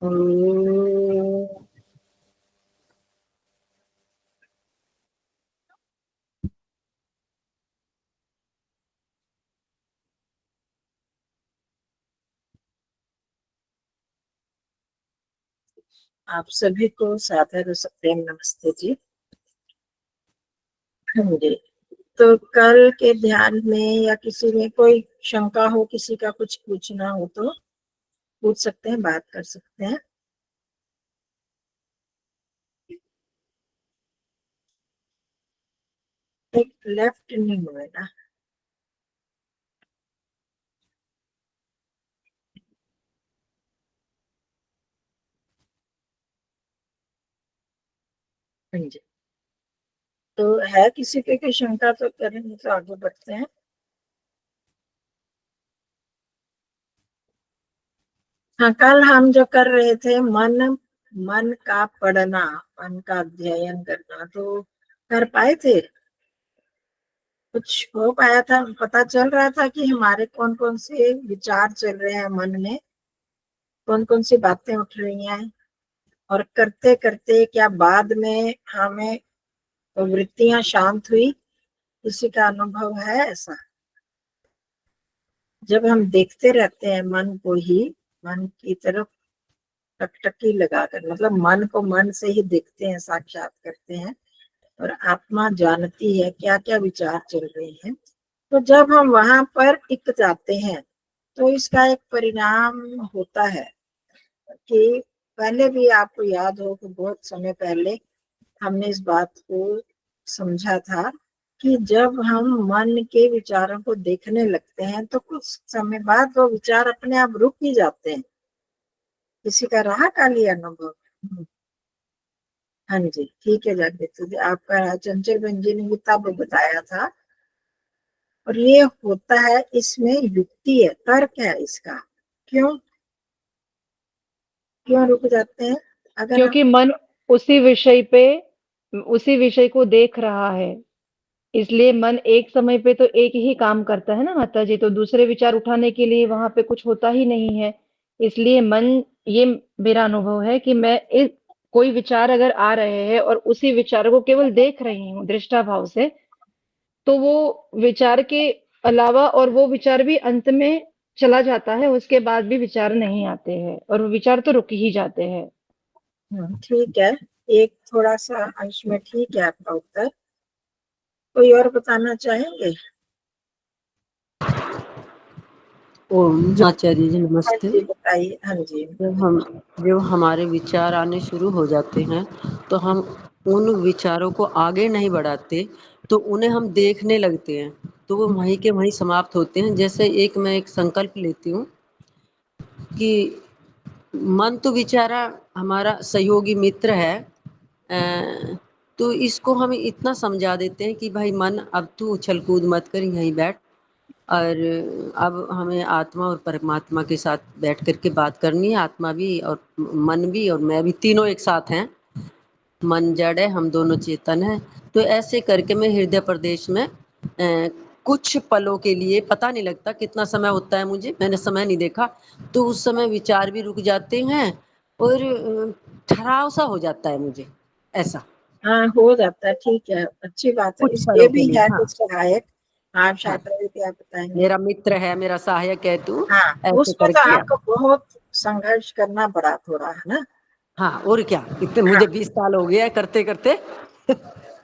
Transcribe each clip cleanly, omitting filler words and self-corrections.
ओम। आप सभी को सादर प्रेम नमस्ते जी। हाँ जी। तो कल के ध्यान में या किसी में कोई शंका हो, किसी का कुछ पूछना हो तो पूछ सकते हैं, बात कर सकते हैं। एक लेफ्ट नहीं हुए ना। हाँ जी। तो है किसी पे कोई शंका तो करेंगे, तो आगे बढ़ते हैं। हाँ, कल हम जो कर रहे थे मन का पढ़ना, मन का अध्ययन करना, तो कर पाए थे? कुछ हो पाया था? पता चल रहा था कि हमारे कौन कौन से विचार चल रहे हैं मन में, कौन कौन सी बातें उठ रही हैं, और करते करते क्या बाद में हमें वृत्तियां शांत हुई? किसी का अनुभव है ऐसा? जब हम देखते रहते हैं मन को ही, मन की तरफ टकटकी लगाकर, मतलब मन को मन से ही देखते हैं, साक्षात करते हैं, और आत्मा जानती है क्या क्या विचार चल रहे हैं। तो जब हम वहां पर टिक जाते हैं तो इसका एक परिणाम होता है कि पहले भी आपको याद हो कि बहुत समय पहले हमने इस बात को समझा था कि जब हम मन के विचारों को देखने लगते हैं तो कुछ समय बाद वो विचार अपने आप रुक ही जाते हैं। किसी का रहा काली अनुभव? हाँ जी, ठीक है जागृति जी, आपका चंचल बहन जी ने भी तब बताया था। और ये होता है, इसमें युक्ति है, तर्क है इसका। क्यों क्यों रुक जाते हैं? अगर हम क्योंकि मन उसी विषय पे उसी विषय को देख रहा है, इसलिए मन एक समय पे तो एक ही काम करता है ना माता जी, तो दूसरे विचार उठाने के लिए वहां पे कुछ होता ही नहीं है। इसलिए मन, ये मेरा अनुभव है कि मैं इस कोई विचार अगर आ रहे हैं और उसी विचार को केवल देख रही हूँ दृष्टा भाव से, तो वो विचार के अलावा और वो विचार भी अंत में चला जाता है, उसके बाद भी विचार नहीं आते हैं और वो विचार तो रुक ही जाते हैं। ठीक है, एक थोड़ा सा अंश में ठीक है आपका उत्तर। कोई और बताना चाहेंगे? ओम आचार्य जी हाँ नमस्ते। जी बताइए। हाँ जी। जब हमारे विचार आने शुरू हो जाते हैं तो हम उन विचारों को आगे नहीं बढ़ाते, तो उन्हें हम देखने लगते हैं, तो वो वहीं के वहीं समाप्त होते हैं। जैसे मैं एक संकल्प लेती हूँ कि मन तो बेचारा हमारा सहयोगी मित्र है, तो इसको हम इतना समझा देते हैं कि भाई मन, अब तू उछल कूद मत कर, यहीं बैठ, और अब हमें आत्मा और परमात्मा के साथ बैठ करके बात करनी है। आत्मा भी और मन भी और मैं भी, तीनों एक साथ हैं। मन जड़ है, हम दोनों चेतन हैं। तो ऐसे करके मैं हृदय प्रदेश में कुछ पलों के लिए, पता नहीं लगता कितना समय होता है, मुझे, मैंने समय नहीं देखा, तो उस समय विचार भी रुक जाते हैं और ठहराव सा हो जाता है मुझे, ऐसा हाँ, हो जाता है, ठीक है, अच्छी बात है। कुछ इसके पलों के भी लिए। है हाँ कुछ सहायक। आप हाँ, शायद क्या बताएंगे? मेरा मित्र है, मेरा सहायक है तू, हाँ, ऐसे उसमें तो करके। आपको बहुत संघर्ष करना पड़ा थोड़ा, है ना? हाँ, और क्या, इतने हाँ। मुझे 20 साल हो गया है करते करते।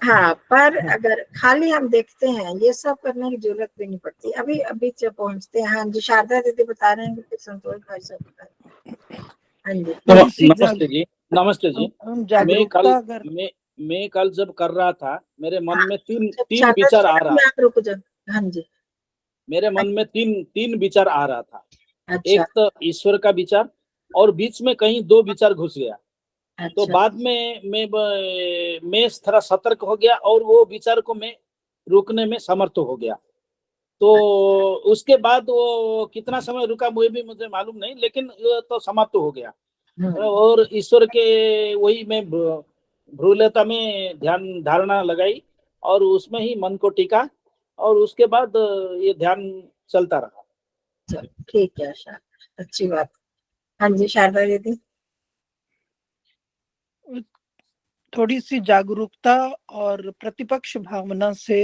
हाँ, पर अगर खाली हम देखते हैं, ये सब करने की जरूरत भी नहीं पड़ती। अभी अभी जब पहुंचते हैं, हाँ जी, शारदा दीदी बता रहे हैं कि संतोष भाई सब बता रहे हैं। हाँ जी। नमस्ते जी। नमस्ते जी। हम मैं कल जागरूकता अगर मैं कल जब कर रहा था, मेरे मन हाँ, में तीन जब तीन शारदा जी विचार आ कहना रहा भी था। आप रुक जाओ। हाँ जी। मेरे मन में तीन तीन विचार आ रहा था। अच्छा। एक तो ईश्वर का विचार, और बीच में कहीं दो विचार घुस गया। तो अच्छा। बाद में मैं थोड़ा सतर्क हो गया और वो विचार को मैं रोकने में समर्थ हो गया। तो उसके बाद वो कितना समय रुका वो भी मुझे मालूम नहीं, लेकिन ये तो समाप्त हो गया। और ईश्वर के वही मैं भ्रूलता में ध्यान धारणा लगाई और उसमें ही मन को टिका, और उसके बाद ये ध्यान चलता रहा। चलो ठीक है, शारदा, अच्छी बात। हाँ जी, शारदा दीदी। थोड़ी सी जागरूकता और प्रतिपक्ष भावना से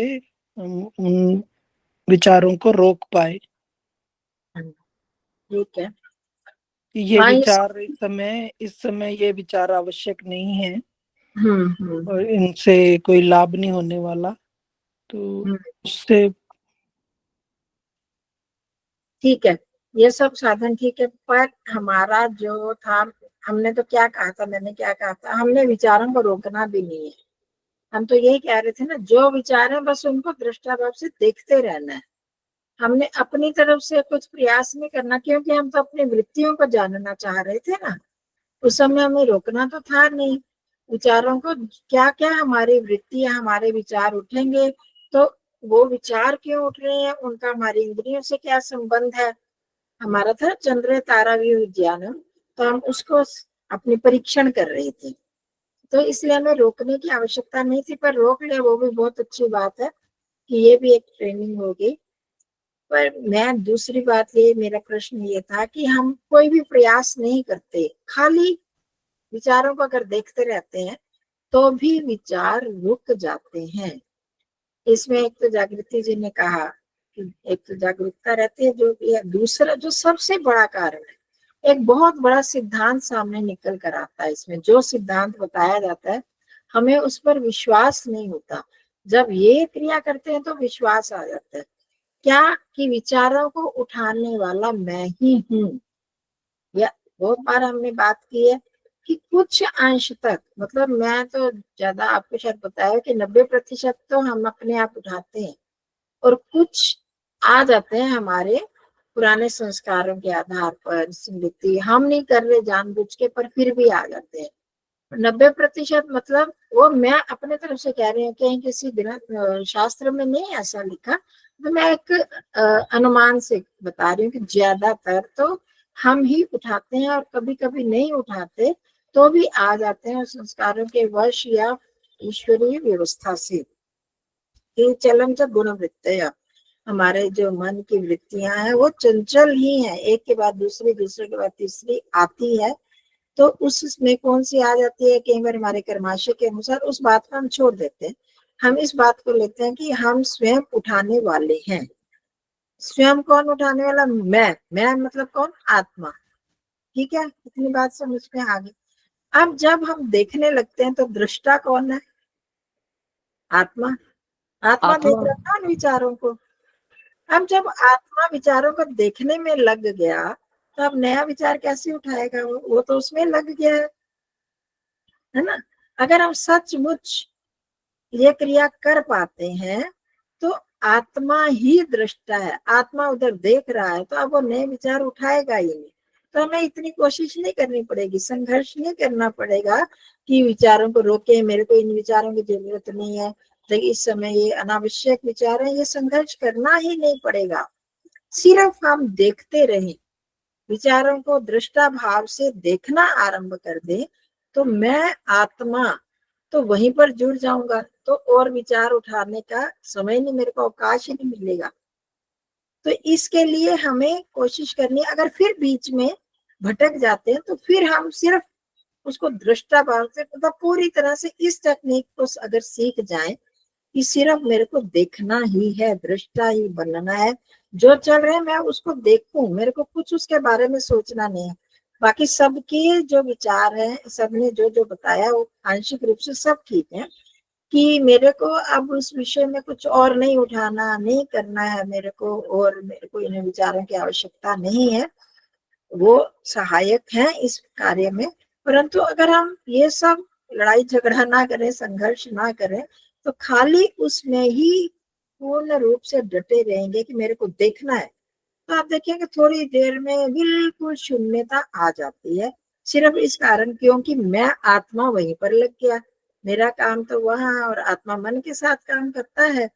उन विचारों को रोक पाए। ठीक है। कि ये हाँ, विचार इस समय ये विचार आवश्यक नहीं है हम्म और इनसे कोई लाभ नहीं होने वाला, तो हम्म, उससे ठीक है, ये सब साधन ठीक है, पर हमारा जो था, हमने तो क्या कहा था, मैंने क्या कहा था, हमने विचारों को रोकना भी नहीं है। हम तो यही कह रहे थे ना, जो विचार है बस उनको दृष्टाभाव से देखते रहना है। हमने अपनी तरफ से कुछ प्रयास नहीं करना, क्योंकि हम तो अपनी वृत्तियों को जानना चाह रहे थे ना। उस समय हमें रोकना तो था नहीं विचारों को। क्या क्या हमारी वृत्तियां, हमारे विचार उठेंगे, तो वो विचार क्यों उठ रहे हैं, उनका हमारी इंद्रियों से क्या संबंध है। हमारा था चंद्र तारा विज्ञान, तो हम उसको अपनी परीक्षण कर रहे थे, तो इसलिए हमें रोकने की आवश्यकता नहीं थी, पर रोक लिया वो भी बहुत अच्छी बात है कि ये भी एक ट्रेनिंग होगी। पर मैं दूसरी बात, ये मेरा प्रश्न ये था कि हम कोई भी प्रयास नहीं करते, खाली विचारों को अगर देखते रहते हैं तो भी विचार रुक जाते हैं। इसमें एक तो जागृति जी ने कहा कि एक तो जागरूकता रहती है, जो कि दूसरा जो सबसे बड़ा कारण है, एक बहुत बड़ा सिद्धांत सामने निकल कर आता है। इसमें जो सिद्धांत बताया जाता है, हमें उस पर विश्वास नहीं होता। जब ये क्रिया करते हैं तो विश्वास आ जाता है, क्या कि विचारों को उठाने वाला मैं ही हूँ। या बहुत बार हमने बात की है कि कुछ अंश तक, मतलब मैं तो ज्यादा आपको शायद बताया कि 90% तो हम अपने आप उठाते हैं, और कुछ आ जाते हैं हमारे पुराने संस्कारों के आधार पर, स्मृति, हम नहीं कर रहे जानबूझ के, पर फिर भी आ जाते हैं। 90% मतलब वो मैं अपने तरफ से कह रही हूँ, कहीं किसी ग्रंथ शास्त्र में नहीं ऐसा लिखा, तो मैं एक अनुमान से बता रही हूँ कि ज्यादातर तो हम ही उठाते हैं, और कभी कभी नहीं उठाते तो भी आ जाते हैं संस्कारों के वश या ईश्वरीय व्यवस्था से। चलम च गुण वृत्तया, हमारे जो मन की वृत्तियां हैं वो चंचल ही हैं, एक के बाद दूसरी, दूसरे के बाद तीसरी आती है। तो उसमें कौन सी आ जाती है, कई बार हमारे कर्माशय के अनुसार उस बात को हम छोड़ देते हैं। हम इस बात को लेते हैं कि हम स्वयं उठाने वाले हैं। स्वयं कौन उठाने वाला? मैं मतलब कौन? आत्मा। ठीक है, इतनी बात समझ में आ गई। अब जब हम देखने लगते हैं तो दृष्टा कौन है? आत्मा। आत्मा देख आत्मा रहा था विचारों को। अब जब आत्मा विचारों को देखने में लग गया, तो अब नया विचार कैसे उठाएगा? वो तो उसमें लग गया है ना। अगर हम सचमुच ये क्रिया कर पाते हैं तो आत्मा ही दृष्टा है, आत्मा उधर देख रहा है, तो अब वो नए विचार उठाएगा ही नहीं। तो हमें इतनी कोशिश नहीं करनी पड़ेगी, संघर्ष नहीं करना पड़ेगा कि विचारों को रोके, मेरे को इन विचारों की जरूरत नहीं है, लेकिन इस समय ये अनावश्यक विचार है, ये संघर्ष करना ही नहीं पड़ेगा। सिर्फ हम देखते रहें, विचारों को दृष्टा भाव से देखना आरंभ कर दे, तो मैं आत्मा तो वहीं पर जुड़ जाऊंगा, तो और विचार उठाने का समय नहीं, मेरे को अवकाश ही नहीं मिलेगा। तो इसके लिए हमें कोशिश करनी है। अगर फिर बीच में भटक जाते हैं तो फिर हम सिर्फ उसको दृष्टा भाव से, मतलब पूरी तरह से इस टेक्निक को अगर सीख जाएं कि सिर्फ मेरे को देखना ही है, दृष्टा ही बनना है, जो चल रहा है मैं उसको देखूं, मेरे को कुछ उसके बारे में सोचना नहीं है। बाकी सबके जो विचार है, सबने जो जो बताया वो आंशिक रूप से सब ठीक है, कि मेरे को अब उस विषय में कुछ और नहीं उठाना, नहीं करना है मेरे को, और मेरे को इन विचारों की आवश्यकता नहीं है। वो सहायक है इस कार्य में, परंतु अगर हम ये सब लड़ाई झगड़ा ना करें, संघर्ष ना करें, तो खाली उसमें ही पूर्ण रूप से डटे रहेंगे कि मेरे को देखना है, तो आप देखेंगे थोड़ी देर में बिल्कुल शून्यता आ जाती है। सिर्फ इस कारण, क्योंकि मैं आत्मा वहीं पर लग गया, मेरा काम तो वहां, और आत्मा मन के साथ काम करता है।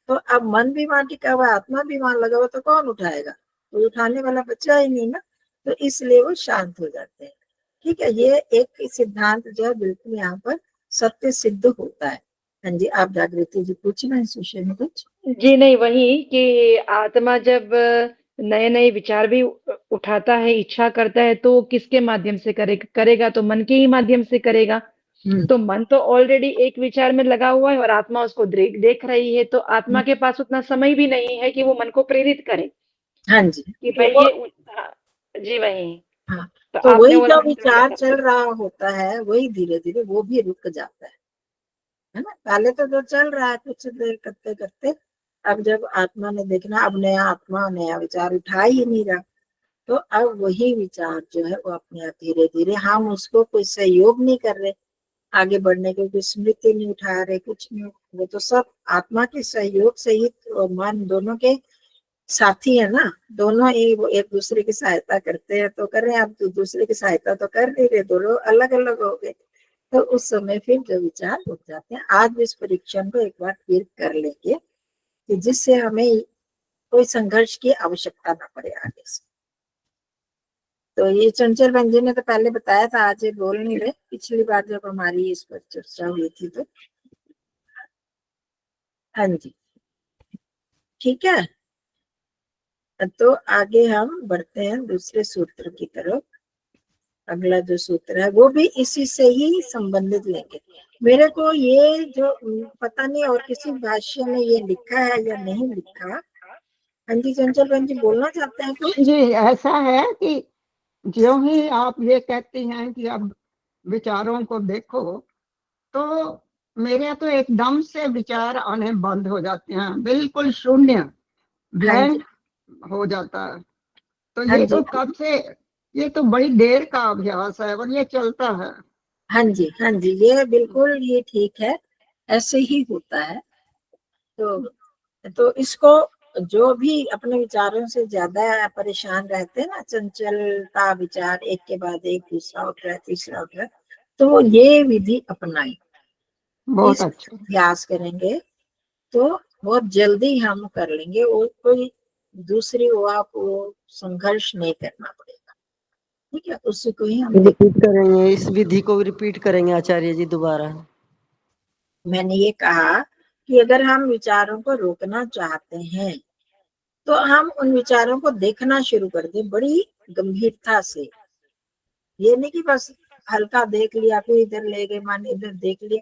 तो अब मन भी वहां टिका हुआ, आत्मा भी वहां लगा हुआ, तो कौन उठाएगा? तो उठाने वाला बच्चा ही नहीं ना, तो इसलिए वो शांत हो जाते हैं। ठीक है, ये एक सिद्धांत जो है बिल्कुल यहाँ पर सत्य सिद्ध होता है। हाँ जी, आप जागृति जी पूछना इस विषय में कुछ? जी नहीं, वही कि आत्मा जब नए-नए विचार भी उठाता है, इच्छा करता है, तो किसके माध्यम से करेगा? तो मन के ही माध्यम से करेगा। तो मन तो ऑलरेडी एक विचार में लगा हुआ है और आत्मा उसको देख रही है, तो आत्मा के पास उतना समय भी नहीं है कि वो मन को प्रेरित करे हाँ जी, कि तो भाई वो, जी वही। हाँ, तो तो आपने वही बोला जो मंत्र विचार का चल रहा होता है वही धीरे धीरे वो भी रुक जाता है ना। पहले तो जो चल रहा है कुछ देर करते करते, अब जब आत्मा ने देखना, अब नया आत्मा नया विचार उठा ही नहीं रहा, तो अब वही विचार जो है वो अपने आप धीरे धीरे, हम उसको कोई सहयोग नहीं कर रहे आगे बढ़ने के, कोई स्मृति नहीं उठा रहे, कुछ नहीं, वो तो सब आत्मा के सहयोग से ही तो मन दोनों के साथी है ना, दोनों ही वो एक दूसरे की सहायता करते हैं, तो कर रहे हैं। अब तो दूसरे की सहायता तो कर नहीं रहे, दोनों अलग अलग हो गए, तो उस समय फिर जो विचार उठ जाते हैं। आज इस परीक्षण को एक बार फिर कर लेंगे कि जिससे हमें कोई संघर्ष की आवश्यकता ना पड़े आगे से। तो ये चंचल बहन जी ने तो पहले बताया था, आज ये बोल नहीं रहे, पिछली बार जब हमारी इस पर चर्चा हुई थी तो। हाँ जी, ठीक है, तो आगे हम बढ़ते हैं दूसरे सूत्र की तरफ। अगला जो सूत्र है वो भी इसी से ही संबंधित लेंगे। मेरे को ये जो पता नहीं और किसी भाष्य में ये लिखा है या नहीं लिखा। हाँ जी, चंचल बहन जी बोलना चाहते हैं कुछ? जी, ऐसा है कि ज्यों ही आप ये कहती हैं कि अब विचारों को देखो, तो मेरे तो एकदम से विचार आने बंद हो जाते हैं, बिल्कुल शून्य हाँ ब्लैंक जी, हो जाता है। तो हाँ ये जी, तो कब से, ये तो बड़ी देर का अभ्यास है और ये चलता है। हाँ जी, हाँ जी, ये बिल्कुल ये ठीक है, ऐसे ही होता है। तो इसको जो भी अपने विचारों से ज्यादा परेशान रहते हैं ना, चंचलता विचार एक के बाद एक दूसरा उठ रहा है तीसरा उठ रहा है, तो वो ये विधि अपनाई, बहुत इस अच्छा। अभ्यास करेंगे तो बहुत जल्दी हम कर लेंगे, वो कोई दूसरी वो आपको संघर्ष नहीं करना पड़ेगा। ठीक है, उसी को ही हम रिपीट करेंगे, इस विधि को रिपीट करेंगे आचार्य जी दोबारा। मैंने ये कहा कि अगर हम विचारों को रोकना चाहते हैं तो हम उन विचारों को देखना शुरू कर दें बड़ी गंभीरता से। ये नहीं कि बस हल्का देख लिया, फिर इधर ले गए मन, इधर देख लिया,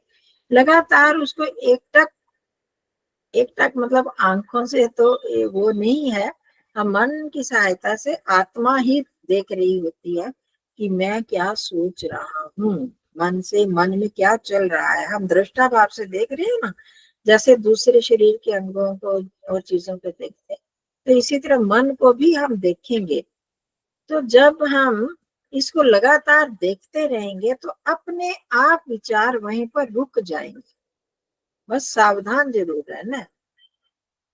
लगातार उसको एक टक मतलब आंखों से तो वो नहीं है, हम मन की सहायता से आत्मा ही देख रही होती है कि मैं क्या सोच रहा हूँ, मन से मन में क्या चल रहा है, हम दृष्टा भाव से देख रहे हैं ना, जैसे दूसरे शरीर के अंगों को और चीजों को देखते हैं, तो इसी तरह मन को भी हम देखेंगे। तो जब हम इसको लगातार देखते रहेंगे तो अपने आप विचार वहीं पर रुक जाएंगे। बस सावधान जरूर है ना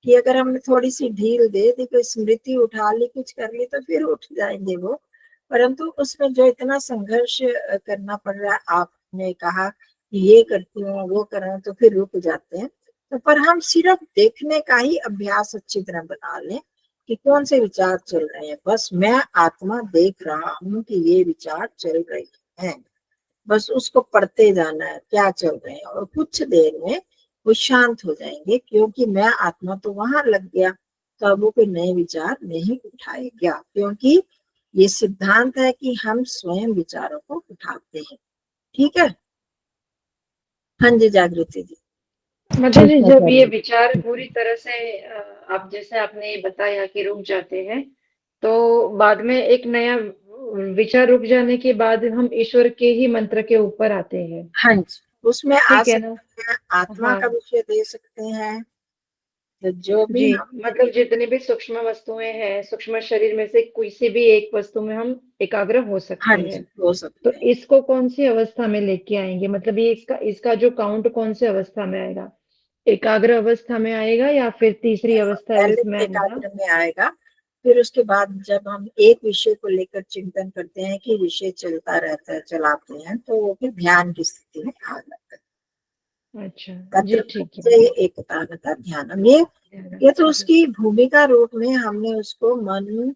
कि अगर हमने थोड़ी सी ढील दे दी, कोई स्मृति उठा ली, कुछ कर ली, तो फिर उठ जाएंगे वो, परंतु उसमें जो इतना संघर्ष करना पड़ रहा है, आपने कहा कि ये करती हूँ वो कर रहा हूँ, तो फिर रुक जाते हैं। तो पर हम सिर्फ देखने का ही अभ्यास अच्छी तरह बना लें कि कौन से विचार चल रहे हैं, बस मैं आत्मा देख रहा हूँ कि ये विचार चल रहे हैं, बस उसको पढ़ते जाना है क्या चल रहे हैं, और कुछ देर में वो शांत हो जाएंगे, क्योंकि मैं आत्मा तो वहां लग गया, तो अब वो कोई नए विचार नहीं उठाएगा, क्योंकि ये सिद्धांत है कि हम स्वयं विचारों को उठाते हैं। ठीक है, हाँ जी जागृति जी। मतलब जी जब ये विचार पूरी तरह से आप जैसे आपने ये बताया कि रुक जाते हैं, तो बाद में एक नया विचार रुक जाने के बाद हम ईश्वर के ही मंत्र के ऊपर आते हैं। हाँ जी, उसमें आ ठीक है ना? सकते हैं, आत्मा हाँ का विषय दे सकते हैं, तो जो भी जी, हम, मतलब जितनी भी सूक्ष्म वस्तुएं हैं, सूक्ष्म शरीर में से किसी भी एक वस्तु में हम एकाग्र हो हाँ सकते जी हैं। हो तो सकते हैं। इसको कौन सी अवस्था में लेके आएंगे, मतलब ये इसका इसका जो काउंट कौन सी अवस्था में आएगा, एकाग्र अवस्था में आएगा या फिर तीसरी अवस्था पहले इसमें आएगा? एकाग्र में आएगा, फिर उसके बाद जब हम एक विषय को लेकर चिंतन करते हैं कि विषय चलता रहता है, चलाते हैं, तो वो फिर ध्यान की स्थिति में आ जाता है। अच्छा जी, तत्र ठीक है। प्रत्यय एकतागता ध्यानम, ये तो उसकी भूमिका रूप में हमने उसको मन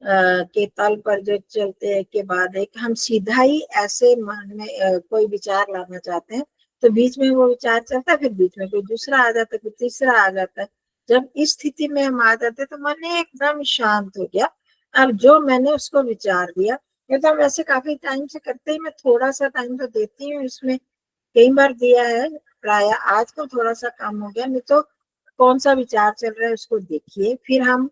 के तल पर जो चलते हैं के बाद एक हम सीधा ही ऐसे मन में कोई विचार लाना चाहते हैं, तो बीच में वो विचार चलता है, फिर बीच में कोई दूसरा आ जाता है, फिर तीसरा आ जाता है। जब इस स्थिति में हम आ जाते हैं तो मन एकदम शांत हो गया, अब जो मैंने उसको विचार दिया, ये तो हम वैसे काफी टाइम से करते ही, मैं थोड़ा सा टाइम तो देती हूँ इसमें कई बार दिया है, प्राय आज को थोड़ा सा कम हो गया, नहीं तो कौन सा विचार चल रहा है उसको देखिए, फिर हम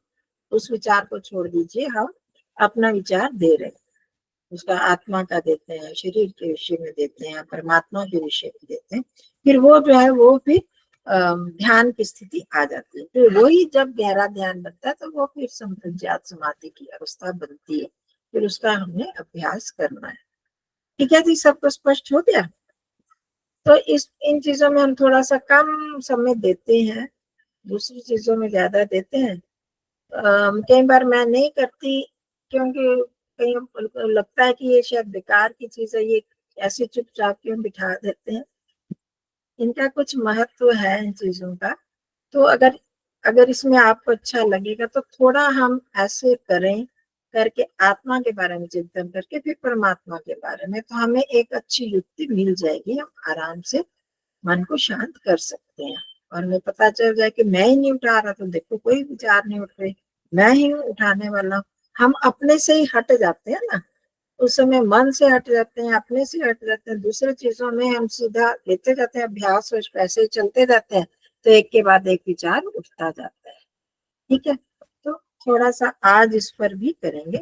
उस विचार को छोड़ दीजिए, हम अपना विचार दे रहे हैं, उसका आत्मा का देते हैं, शरीर के विषय में देते हैं, परमात्मा के विषय में देते हैं, फिर वो जो है वो फिर ध्यान की स्थिति आ जाती है। फिर वही जब गहरा ध्यान बनता है तो वो फिर संप्रज्ञात समाधि की अवस्था बनती है, फिर उसका हमने अभ्यास करना है। ठीक है जी, सबको स्पष्ट हो गया? तो इन चीजों में हम थोड़ा सा कम समय देते हैं, दूसरी चीजों में ज्यादा देते हैं। कई बार मैं नहीं करती, क्योंकि कहीं लगता है कि ये शायद बेकार की चीज है, ये ऐसे चुपचाप क्यों बिठा देते हैं। इनका कुछ महत्व है इन चीजों का। तो अगर इसमें आपको अच्छा लगेगा तो थोड़ा हम ऐसे करें, करके आत्मा के बारे में चिंतन करके फिर परमात्मा के बारे में, तो हमें एक अच्छी युक्ति मिल जाएगी, हम आराम से मन को शांत कर सकते हैं। और हमें पता चल जाए कि मैं ही नहीं उठा रहा, तो देखो कोई विचार नहीं उठ रहे, मैं ही हूँ उठाने वाला। हम अपने से ही हट जाते हैं ना, उस समय मन से हट जाते हैं, अपने से हट जाते हैं, दूसरे चीजों में हम सीधा लेते जाते हैं, अभ्यास वैसे ही चलते जाते हैं, तो एक के बाद एक विचार उठता जाता है। ठीक है, तो थोड़ा सा आज इस पर भी करेंगे।